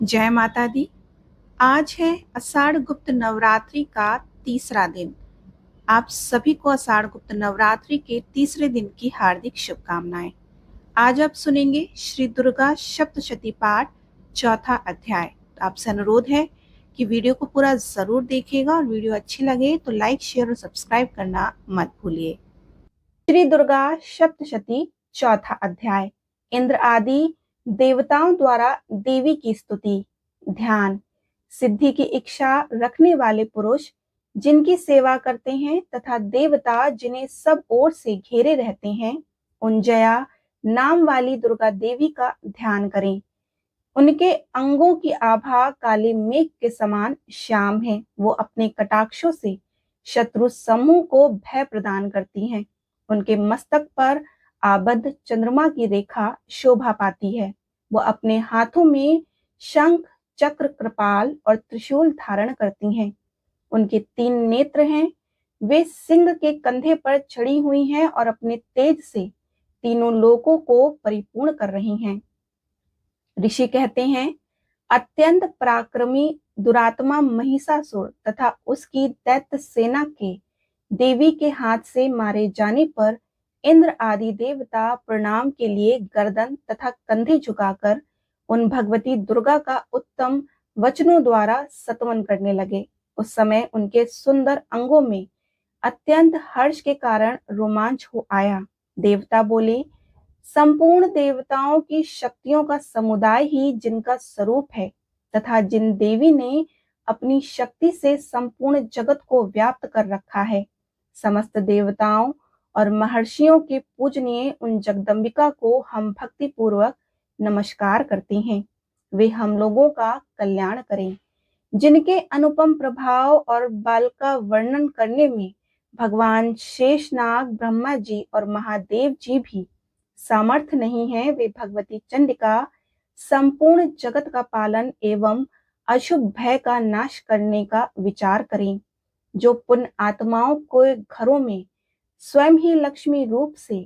जय माता दी। आज है आषाढ़ गुप्त नवरात्रि का तीसरा दिन। आप सभी को आषाढ़ गुप्त नवरात्रि के तीसरे दिन की हार्दिक शुभकामनाएं। आज आप सुनेंगे श्री दुर्गा सप्तशती पाठ चौथा अध्याय। तो आपसे अनुरोध है कि वीडियो को पूरा जरूर देखिएगा और वीडियो अच्छी लगे तो लाइक शेयर और सब्सक्राइब करना मत भूलिए। श्री दुर्गा सप्तशती चौथा अध्याय। इंद्र आदि देवताओं द्वारा देवी की स्तुति। ध्यान। सिद्धि की इच्छा रखने वाले पुरुष जिनकी सेवा करते हैं तथा देवता जिन्हें सब ओर से घेरे रहते हैं, उन जया नाम वाली दुर्गा देवी का ध्यान करें। उनके अंगों की आभा काले मेघ के समान श्याम है। वो अपने कटाक्षों से शत्रु समूह को भय प्रदान करती हैं। उनके मस्तक पर आबद्ध चंद्रमा की रेखा शोभा पाती है। वो अपने हाथों में शंख, चक्र, कृपाल और त्रिशूल धारण करती हैं। उनके 3 नेत्र हैं। वे सिंह के कंधे पर चढ़ी हुई हैं और अपने तेज से तीनों लोकों को परिपूर्ण कर रही हैं। ऋषि कहते हैं, अत्यंत पराक्रमी दुरात्मा महिषासुर तथा उसकी दैत्य सेना के देवी के हाथ से मारे जाने पर इंद्र आदि देवता प्रणाम के लिए गर्दन तथा कंधे झुकाकर उन भगवती दुर्गा का उत्तम वचनों द्वारा स्तवन करने लगे। उस समय उनके सुंदर अंगों में अत्यंत हर्ष के कारण रोमांच हो आया। देवता बोले, संपूर्ण देवताओं की शक्तियों का समुदाय ही जिनका स्वरूप है तथा जिन देवी ने अपनी शक्ति से संपूर्ण जगत को व्याप्त कर रखा है, समस्त देवताओं और महर्षियों के पूजनीय उन जगदम्बिका को हम भक्ति पूर्वक नमस्कार करते हैं। वे हम लोगों का कल्याण करें। जिनके अनुपम प्रभाव और बल का वर्णन करने में भगवान शेषनाग, ब्रह्मा जी और महादेव जी भी सामर्थ्य नहीं है, वे भगवती चंडिका संपूर्ण जगत का पालन एवं अशुभ भय का नाश करने का विचार करें। जो पुण्य आत्माओं के घरों में स्वयं ही लक्ष्मी रूप से,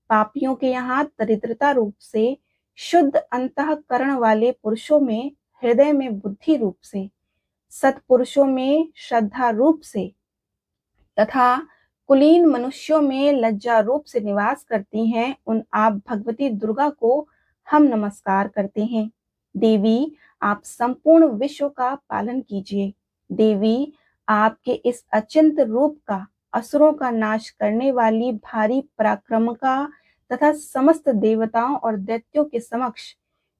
पापियों के यहाँ दरिद्रता रूप से, शुद्ध अंतःकरण वाले पुरुषों में हृदय में बुद्धि रूप से, सत्पुरुषों में श्रद्धा रूप से तथा कुलीन मनुष्यों में लज्जा रूप से निवास करती हैं, उन आप भगवती दुर्गा को हम नमस्कार करते हैं। देवी, आप संपूर्ण विश्व का पालन कीजिए। देवी, आपके इस अचिंत रूप का असुरों का नाश करने वाली भारी पराक्रम का तथा समस्त देवताओं और दैत्यों के समक्ष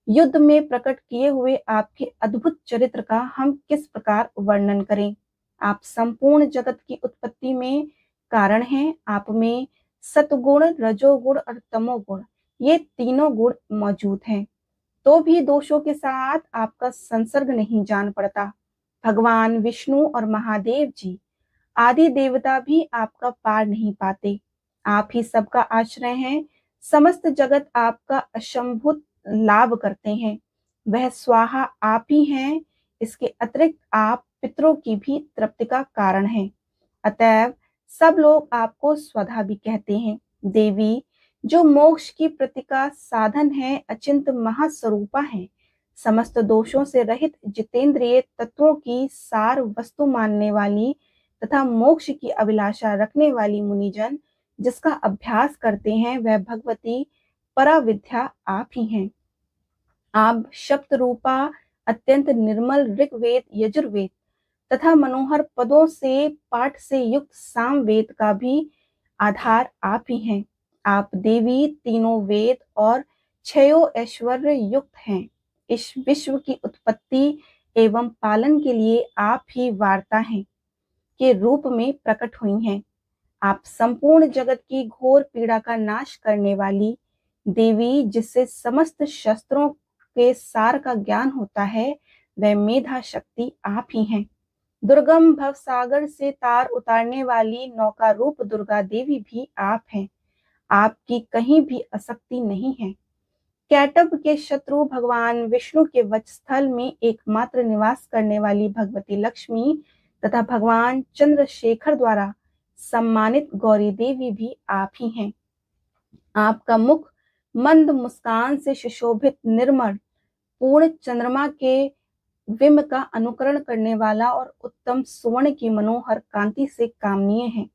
युद्ध में प्रकट किए हुए आपके अद्भुत चरित्र का हम किस प्रकार वर्णन करें। आप संपूर्ण जगत की उत्पत्ति में कारण हैं। आप में सतगुण, रजोगुण और तमोगुण, ये तीनों गुण मौजूद हैं, तो भी दोषों के साथ आपका संसर्ग नहीं जान पड़ता। भगवान विष्णु और महादेव जी आदि देवता भी आपका पार नहीं पाते। आप ही सबका आश्रय हैं। समस्त जगत आपका असंभूत लाभ करते हैं। वह स्वाहा आप ही हैं। इसके अतिरिक्त आप पितरों की भी तृप्ति का कारण हैं। अतएव सब लोग आपको स्वधा भी कहते हैं। देवी, जो मोक्ष की प्रतिका साधन है, अचिंत महास्वरूपा है, समस्त दोषों से रहित जितेंद्रिय तत्वों की सार वस्तु मानने वाली तथा मोक्ष की अभिलाषा रखने वाली मुनिजन जिसका अभ्यास करते हैं, वह भगवती पराविद्या आप ही हैं। आप शब्द रूपा अत्यंत निर्मल ऋग्वेद, यजुर्वेद तथा मनोहर पदों से पाठ से युक्त सामवेद का भी आधार आप ही हैं। आप देवी तीनों वेद और छयो ऐश्वर्य युक्त हैं। इस विश्व की उत्पत्ति एवं पालन के लिए आप ही वार्ता हैं के रूप में प्रकट हुई हैं। आप संपूर्ण जगत की घोर पीड़ा का नाश करने वाली देवी, जिससे समस्त शस्त्रों के सार का ज्ञान होता है, वह मेधा शक्ति आप ही हैं। दुर्गम भव सागर से तार उतारने वाली नौका रूप दुर्गा देवी भी आप हैं। आपकी कहीं भी आसक्ति नहीं है। कैटभ के शत्रु भगवान विष्णु के वक्षस्थल में एकमात्र निवास करने वाली भगवती लक्ष्मी तथा भगवान चंद्रशेखर द्वारा सम्मानित गौरी देवी भी आप ही हैं। आपका मुख मंद मुस्कान से सुशोभित निर्मल पूर्ण चंद्रमा के विम का अनुकरण करने वाला और उत्तम सुवर्ण की मनोहर कांति से कामनीय है।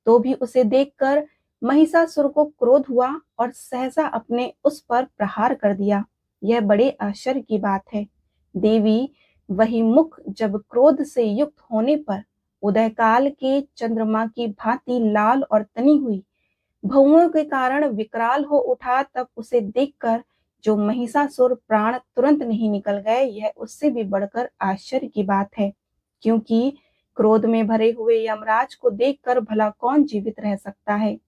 तो भी उसे देखकर महिषासुर को क्रोध हुआ और सहसा अपने उस पर प्रहार कर दिया। यह बड़े आश्चर्य की बात है। देवी वही मुख जब क्रोध से युक्त होने पर उदय काल के चंद्रमा की भांति लाल और तनी हुई भौहों के कारण विकराल हो उठा, तब उसे देखकर जो महिषासुर प्राण तुरंत नहीं निकल गए, यह उससे भी बढ़कर आश्चर्य की बात है। क्योंकि क्रोध में भरे हुए यमराज को देखकर भला कौन जीवित रह सकता है।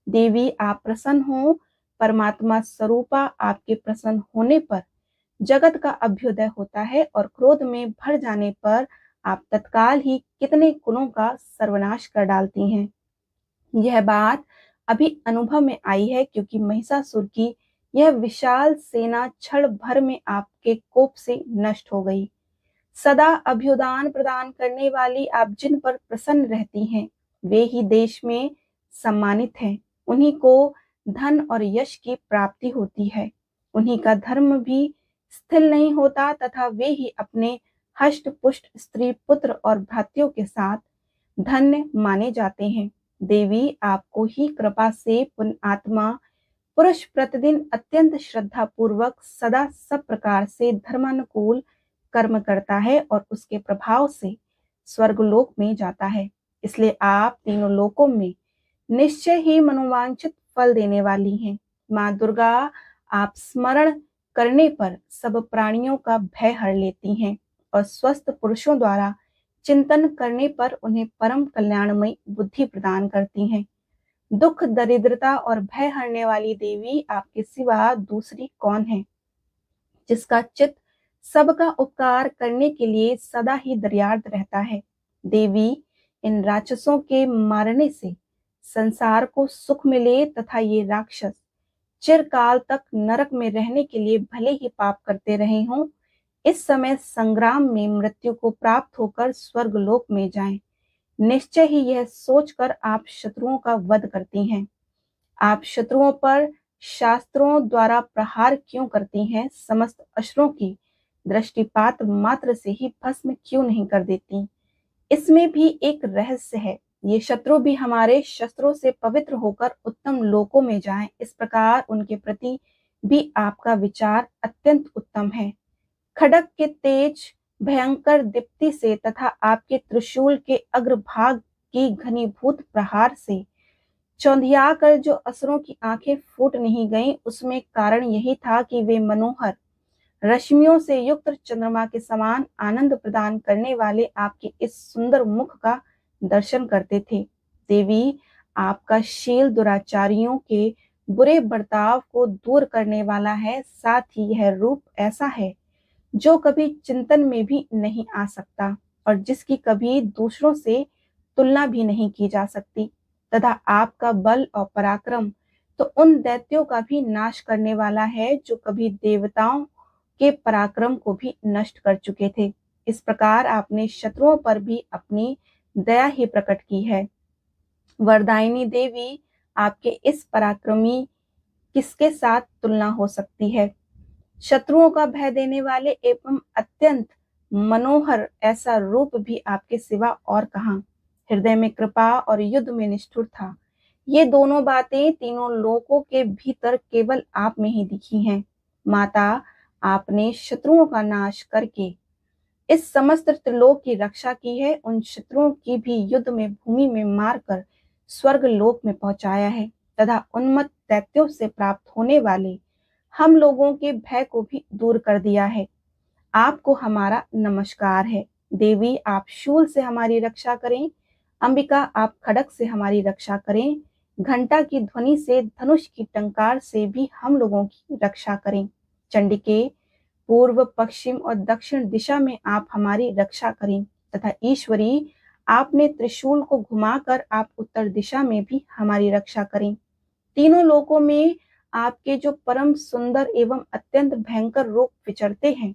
देवी आप प्रसन्न हो। परमात्मा स्वरूपा आपके प्रसन्न होने पर जगत का अभ्युदय होता है और क्रोध में भर जाने पर आप तत्काल ही कितने कुलों का सर्वनाश कर डालती हैं। यह बात अभी अनुभव में आई है, क्योंकि महिषासुर की यह विशाल सेना क्षण भर में आपके कोप से नष्ट हो गई। सदा अभ्युदान प्रदान करने वाली आप जिन पर प्रसन्न रहती हैं, वे ही देश में सम्मानित हैं। उन्हीं को धन और यश की प्राप्ति होती है। उन्हीं का धर्म भी स्थिर नहीं होता तथा वे ही अपने हष्ट पुष्ट स्त्री पुत्र और भ्रातियों के साथ धन्य माने जाते हैं। देवी आपको ही कृपा से पुण्यात्मा पुरुष प्रतिदिन अत्यंत श्रद्धा पूर्वक सदा सब प्रकार से धर्मानुकूल कर्म करता है और उसके प्रभाव से स्वर्गलोक में जाता है। इसलिए आप तीनों लोकों में निश्चय ही मनोवांछित फल देने वाली हैं। माँ दुर्गा आप स्मरण करने पर सब प्राणियों का भय हर लेती हैं और स्वस्थ पुरुषों द्वारा चिंतन करने पर उन्हें परम कल्याणमयी बुद्धि प्रदान करती हैं। दुख दरिद्रता और भय हरने वाली देवी आपके सिवा दूसरी कौन है, जिसका चित्त सबका उपकार करने के लिए सदा ही दरियार्द रहता है। देवी इन राक्षसों के मारने से संसार को सुख मिले तथा ये राक्षस चिरकाल तक नरक में रहने के लिए भले ही पाप करते रहे हों, इस समय संग्राम में मृत्यु को प्राप्त होकर स्वर्गलोक में जाएं। निश्चय ही यह सोचकर आप शत्रुओं का वध करती हैं। आप शत्रुओं पर शास्त्रों द्वारा प्रहार क्यों करती हैं? समस्त असुरों की दृष्टिपात मात्र से ही भस्म क्यों नहीं कर देती? इसमें भी एक रहस्य है। ये शत्रु भी हमारे शस्त्रों से पवित्र होकर उत्तम लोकों में जाएं, इस प्रकार उनके प्रति भी आपका विचार अत्यंत उत्तम है। खड्ग के तेज भयंकर दीप्ति से तथा आपके त्रिशूल के अग्रभाग की घनीभूत प्रहार से चौंधिया कर जो असुरों की आंखें फूट नहीं गईं, उसमें कारण यही था कि वे मनोहर रश्मियों से युक्त चंद्रमा के समान आनंद प्रदान करने वाले आपके इस सुंदर मुख का दर्शन करते थे। देवी आपका शील दुराचारियों के बुरे बर्ताव को दूर करने वाला है, साथ ही यह रूप ऐसा है जो कभी चिंतन में भी नहीं आ सकता और जिसकी कभी दूसरों से तुलना भी नहीं की जा सकती, तथा आपका बल और पराक्रम तो उन दैत्यों का भी नाश करने वाला है जो कभी देवताओं के पराक्रम को भी नष्ट कर चुके थे। इस प्रकार आपने शत्रुओं पर भी अपनी दया ही प्रकट की है। वरदायिनी देवी आपके इस पराक्रमी किसके साथ तुलना हो सकती है? शत्रुओं का भय देने वाले एवं अत्यंत मनोहर ऐसा रूप भी आपके सिवा और कहां? हृदय में कृपा और युद्ध में निष्ठुर था। ये दोनों बातें तीनों लोकों के भीतर केवल आप में ही दिखी हैं। माता, आपने शत्रुओं का नाश करके इस समस्त त्रिलोक की रक्षा की है। उन शत्रुओं की भी युद्ध में भूमि में मारकर स्वर्ग लोक में पहुंचाया है तथा उन्मत्त दैत्यों से प्राप्त होने वाले हम लोगों के भय को भी दूर कर दिया है। आपको हमारा नमस्कार है। देवी आप शूल से हमारी रक्षा करें। अंबिका आप खड्ग से हमारी रक्षा करें। घंटा की ध्वनि से, धनुष की टंकार से भी हम लोगों की रक्षा करें। चंडिके पूर्व पश्चिम और दक्षिण दिशा में आप हमारी रक्षा करें तथा ईश्वरी आपने त्रिशूल को घुमाकर आप उत्तर दिशा में भी हमारी रक्षा करें। तीनों लोकों में आपके जो परम सुंदर एवं अत्यंत भयंकर रूप विचरते हैं,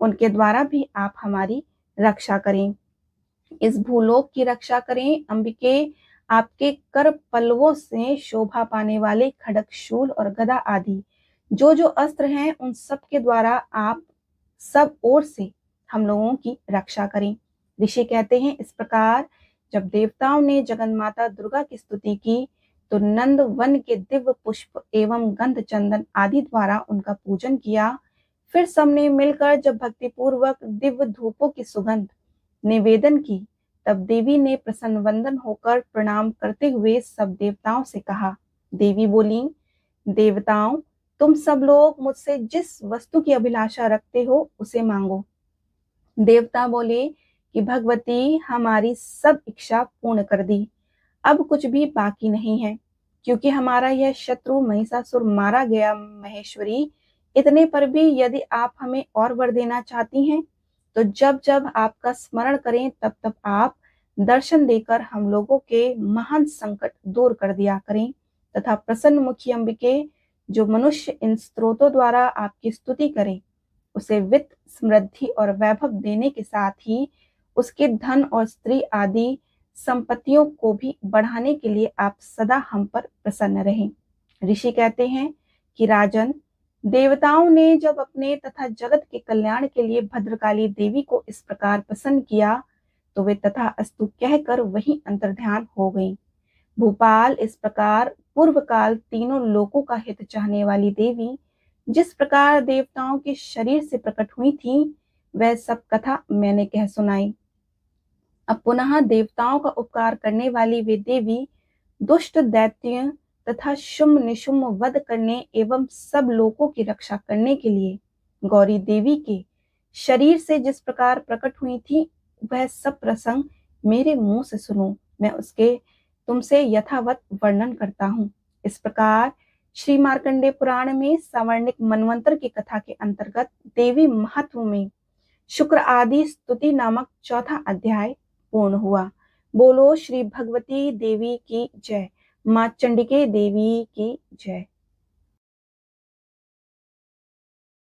उनके द्वारा भी आप हमारी रक्षा करें। इस भूलोक की रक्षा करें। अंबिके आपके कर पल्लवों से शोभा पाने वाले खड्ग, शूल और गदा आदि जो जो अस्त्र हैं, उन सब के द्वारा आप सब ओर से हम लोगों की रक्षा करें। ऋषि कहते हैं, इस प्रकार जब देवताओं ने जगन्माता दुर्गा की स्तुति की तो नंद वन के दिव्य पुष्प एवं गंध चंदन आदि द्वारा उनका पूजन किया। फिर सबने मिलकर जब भक्तिपूर्वक दिव्य धूपों की सुगंध निवेदन की, तब देवी ने प्रसन्न वंदन होकर प्रणाम करते हुए सब देवताओं से कहा। देवी बोली, देवताओं, तुम सब लोग मुझसे जिस वस्तु की अभिलाषा रखते हो उसे मांगो। देवता बोले कि भगवती, हमारी सब इच्छा पूर्ण कर दी, अब कुछ भी बाकी नहीं है, क्योंकि हमारा यह शत्रु महिषासुर मारा गया। महेश्वरी, इतने पर भी यदि आप हमें और वर देना चाहती हैं तो जब जब आपका स्मरण करें तब तब आप दर्शन देकर हम लोगों के महान संकट दूर कर दिया करें, तथा प्रसन्न मुखी अंबिके, जो मनुष्य इन स्तोत्रों द्वारा आपकी स्तुति करे, उसे वित्त, समृद्धि और वैभव देने के साथ ही उसके धन और स्त्री आदि संपत्तियों को भी बढ़ाने के लिए आप सदा हम पर प्रसन्न रहें। ऋषि कहते हैं कि राजन, देवताओं ने जब अपने तथा जगत के कल्याण के लिए भद्रकाली देवी को इस प्रकार प्रसन्न किया तो वे तथास्तु कहकर वहीं अंतर्ध्यान हो गईं। भूपाल, इस प्रकार पूर्व काल तीनों लोकों का हित चाहने वाली देवी जिस प्रकार देवताओं के शरीर से प्रकट हुई थी, वह सब कथा मैंने कह सुनाई। अब पुनः देवताओं का उपकार करने वाली वे देवी दुष्ट दैत्य तथा शुम्भ निशुम्भ वध करने एवं सब लोगों की रक्षा करने के लिए गौरी देवी के शरीर से जिस प्रकार प्रकट हुई थी, वह सब प्रसंग मेरे मुंह से सुनो, मैं उसके तुमसे यथावत वर्णन करता हूँ। इस प्रकार श्री मार्कंडेय पुराण में सावर्णिक मनवंतर की कथा के अंतर्गत देवी महत्व में शुक्र आदि स्तुति नामक चौथा अध्याय पूर्ण हुआ। बोलो श्री भगवती देवी की जय। मां चंडिके देवी की जय।